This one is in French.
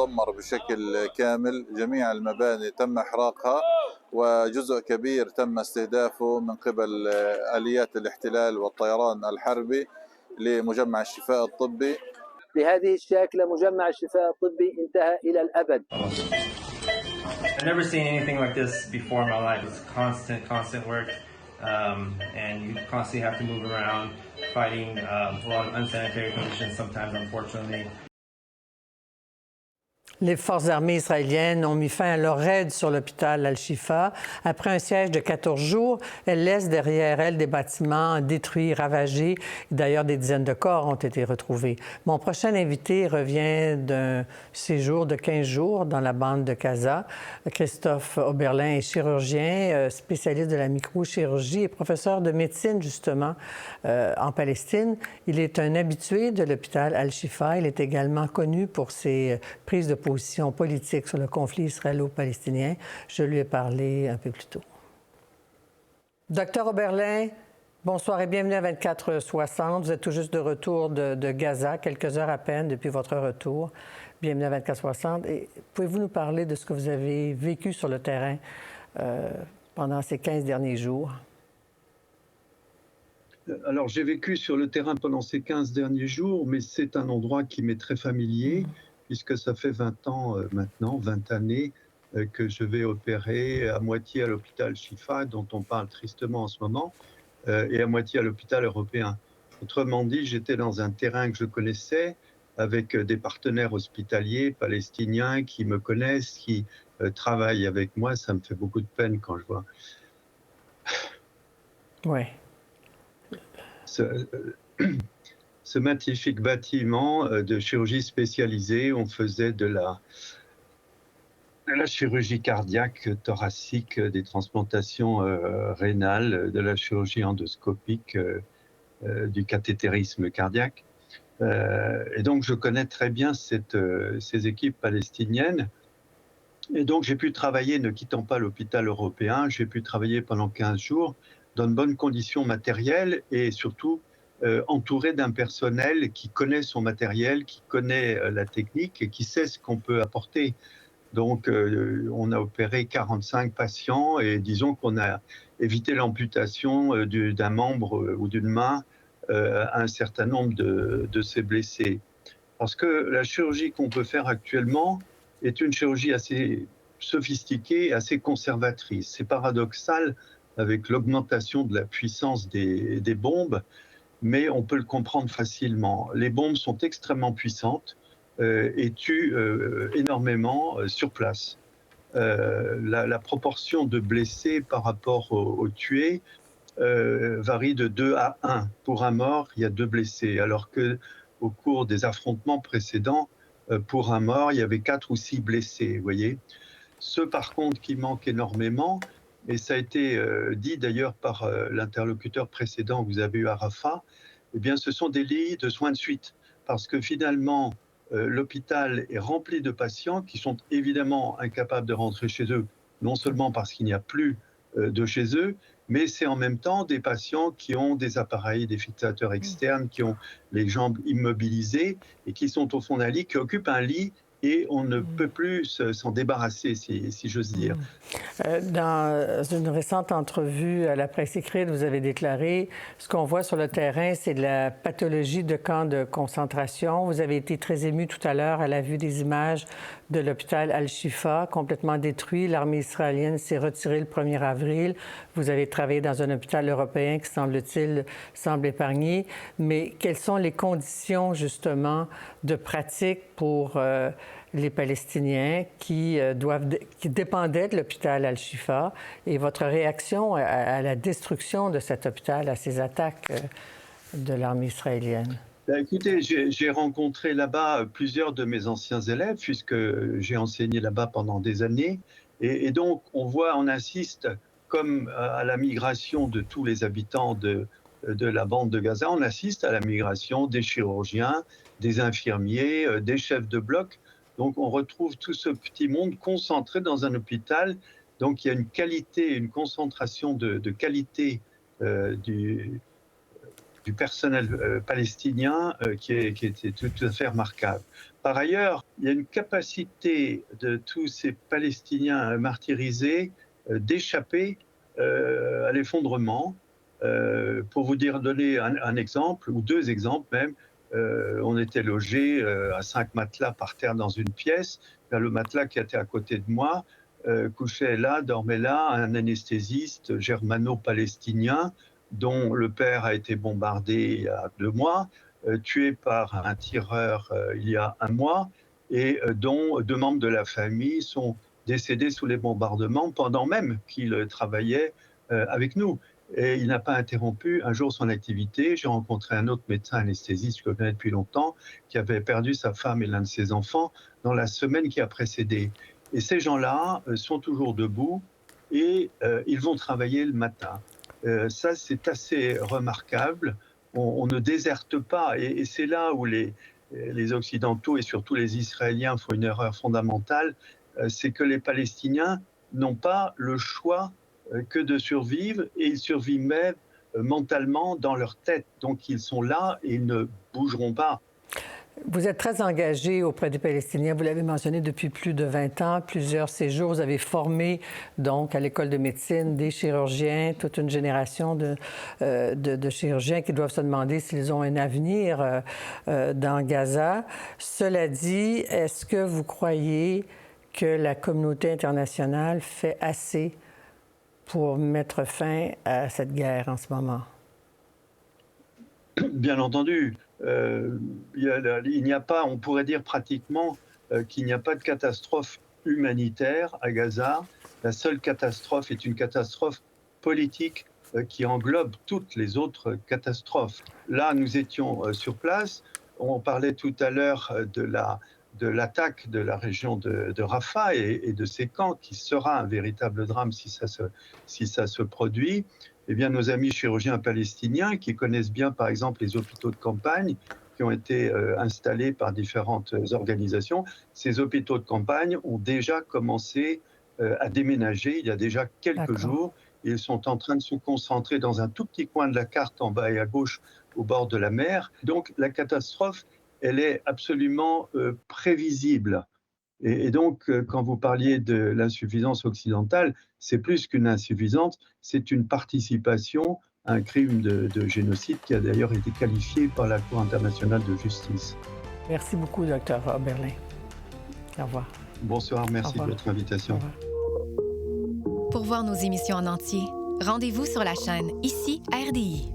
تدمر بشكل كامل، جميع المباني تم إحراقها وجزء كبير تم استهدافه من قبل آليات الاحتلال والطيران الحربي لمجمع الشفاء الطبي. بهذه الشكل مجمع الشفاء الطبي انتهى إلى الأبد. I've never seen anything like this before in my life. It's constant work, and you constantly have to move around, fighting a lot of unsanitary conditions sometimes, unfortunately. Les forces armées israéliennes ont mis fin à leur raid sur l'hôpital Al-Shifa. Après un siège de 14 jours, elles laissent derrière elles des bâtiments détruits, ravagés. D'ailleurs, des dizaines de corps ont été retrouvés. Mon prochain invité revient d'un séjour de 15 jours dans la bande de Gaza. Christophe Oberlin est chirurgien, spécialiste de la microchirurgie et professeur de médecine, justement, en Palestine. Il est un habitué de l'hôpital Al-Shifa. Il est également connu pour ses prises de position politique sur le conflit israélo-palestinien. Je lui ai parlé un peu plus tôt. Docteur Oberlin, bonsoir et bienvenue à 24/60. Vous êtes tout juste de retour de Gaza, quelques heures à peine depuis votre retour. Bienvenue à 24/60. Et pouvez-vous nous parler de ce que vous avez vécu sur le terrain pendant ces 15 derniers jours? Alors, j'ai vécu sur le terrain pendant ces 15 derniers jours, mais c'est un endroit qui m'est très familier, puisque ça fait 20 ans maintenant, 20 années, que je vais opérer à moitié à l'hôpital Shifa, dont on parle tristement en ce moment, et à moitié à l'hôpital européen. Autrement dit, j'étais dans un terrain que je connaissais, avec des partenaires hospitaliers palestiniens qui me connaissent, qui travaillent avec moi. Ça me fait beaucoup de peine quand je vois. Oui. Ce magnifique bâtiment de chirurgie spécialisée, on faisait de la chirurgie cardiaque, thoracique, des transplantations rénales, de la chirurgie endoscopique, du cathétérisme cardiaque. Et donc, je connais très bien ces équipes palestiniennes. Et donc, j'ai pu travailler, ne quittant pas l'hôpital européen, j'ai pu travailler pendant 15 jours dans de bonnes conditions matérielles et surtout entouré d'un personnel qui connaît son matériel, qui connaît la technique et qui sait ce qu'on peut apporter. Donc, on a opéré 45 patients et disons qu'on a évité l'amputation d'un membre ou d'une main à un certain nombre de ces blessés. Parce que la chirurgie qu'on peut faire actuellement est une chirurgie assez sophistiquée, assez conservatrice. C'est paradoxal avec l'augmentation de la puissance des bombes, mais on peut le comprendre facilement. Les bombes sont extrêmement puissantes et tuent énormément sur place. La proportion de blessés par rapport aux tués varie de 2 à 1. Pour un mort, il y a 2 blessés, alors qu'au cours des affrontements précédents, pour un mort, il y avait 4 ou 6 blessés, vous voyez. Ceux, par contre, qui manquent énormément, et ça a été dit d'ailleurs par l'interlocuteur précédent que vous avez eu à Rafah, eh bien, ce sont des lits de soins de suite. Parce que finalement, l'hôpital est rempli de patients qui sont évidemment incapables de rentrer chez eux, non seulement parce qu'il n'y a plus de chez eux, mais c'est en même temps des patients qui ont des appareils, des fixateurs externes, qui ont les jambes immobilisées et qui sont au fond d'un lit, qui occupent un lit et on ne peut plus s'en débarrasser, si j'ose dire. Dans une récente entrevue à la presse écrite, vous avez déclaré « Ce qu'on voit sur le terrain, c'est de la pathologie de camps de concentration ». Vous avez été très ému tout à l'heure à la vue des images de l'hôpital Al-Shifa, complètement détruit. L'armée israélienne s'est retirée le 1er avril. Vous avez travaillé dans un hôpital européen qui, semble-t-il, semble épargné. Mais quelles sont les conditions, justement, de pratique pour les Palestiniens qui dépendaient de l'hôpital Al-Shifa et votre réaction à la destruction de cet hôpital, à ces attaques de l'armée israélienne? Écoutez, j'ai rencontré là-bas plusieurs de mes anciens élèves, puisque j'ai enseigné là-bas pendant des années. Et donc, on insiste, comme à la migration de tous les habitants de la bande de Gaza, on assiste à la migration des chirurgiens, des infirmiers, des chefs de bloc. Donc, on retrouve tout ce petit monde concentré dans un hôpital. Donc, il y a une qualité, une concentration de qualité du personnel palestinien qui était tout à fait remarquable. Par ailleurs, il y a une capacité de tous ces Palestiniens martyrisés d'échapper à l'effondrement. Pour vous donner un exemple, ou deux exemples même, on était logés à 5 matelas par terre dans une pièce. Le matelas qui était à côté de moi couchait là, dormait là, un anesthésiste germano-palestinien dont le père a été bombardé il y a 2 mois, tué par un tireur il y a 1 mois, et dont 2 membres de la famille sont décédés sous les bombardements pendant même qu'il travaillait avec nous. Et il n'a pas interrompu un jour son activité. J'ai rencontré un autre médecin anesthésiste que je connais depuis longtemps, qui avait perdu sa femme et l'un de ses enfants dans la semaine qui a précédé. Et ces gens-là sont toujours debout et ils vont travailler le matin. Ça, c'est assez remarquable. On ne déserte pas. Et c'est là où les Occidentaux et surtout les Israéliens font une erreur fondamentale, c'est que les Palestiniens n'ont pas le choix que de survivre, et ils survivent même mentalement dans leur tête. Donc ils sont là et ils ne bougeront pas. Vous êtes très engagé auprès des Palestiniens, vous l'avez mentionné, depuis plus de 20 ans, plusieurs séjours. Vous avez formé donc à l'école de médecine des chirurgiens, toute une génération de chirurgiens qui doivent se demander s'ils ont un avenir dans Gaza. Cela dit, est-ce que vous croyez que la communauté internationale fait assez pour mettre fin à cette guerre en ce moment? Bien entendu. Il n'y a pas, on pourrait dire pratiquement qu'il n'y a pas de catastrophe humanitaire à Gaza. La seule catastrophe est une catastrophe politique qui englobe toutes les autres catastrophes. Là, nous étions sur place. On parlait tout à l'heure de l'attaque de la région de Rafah et de ces camps, qui sera un véritable drame si ça se produit. Eh bien, nos amis chirurgiens palestiniens, qui connaissent bien, par exemple, les hôpitaux de campagne, qui ont été installés par différentes organisations, ces hôpitaux de campagne ont déjà commencé à déménager il y a déjà quelques jours. Ils sont en train de se concentrer dans un tout petit coin de la carte en bas et à gauche, au bord de la mer. Donc, la catastrophe, elle est absolument prévisible. Et donc, quand vous parliez de l'insuffisance occidentale, c'est plus qu'une insuffisance, c'est une participation à un crime de génocide qui a d'ailleurs été qualifié par la Cour internationale de justice. Merci beaucoup, Dr. Oberlin. Au revoir. Bonsoir, merci de votre invitation. Pour voir nos émissions en entier, rendez-vous sur la chaîne Ici RDI.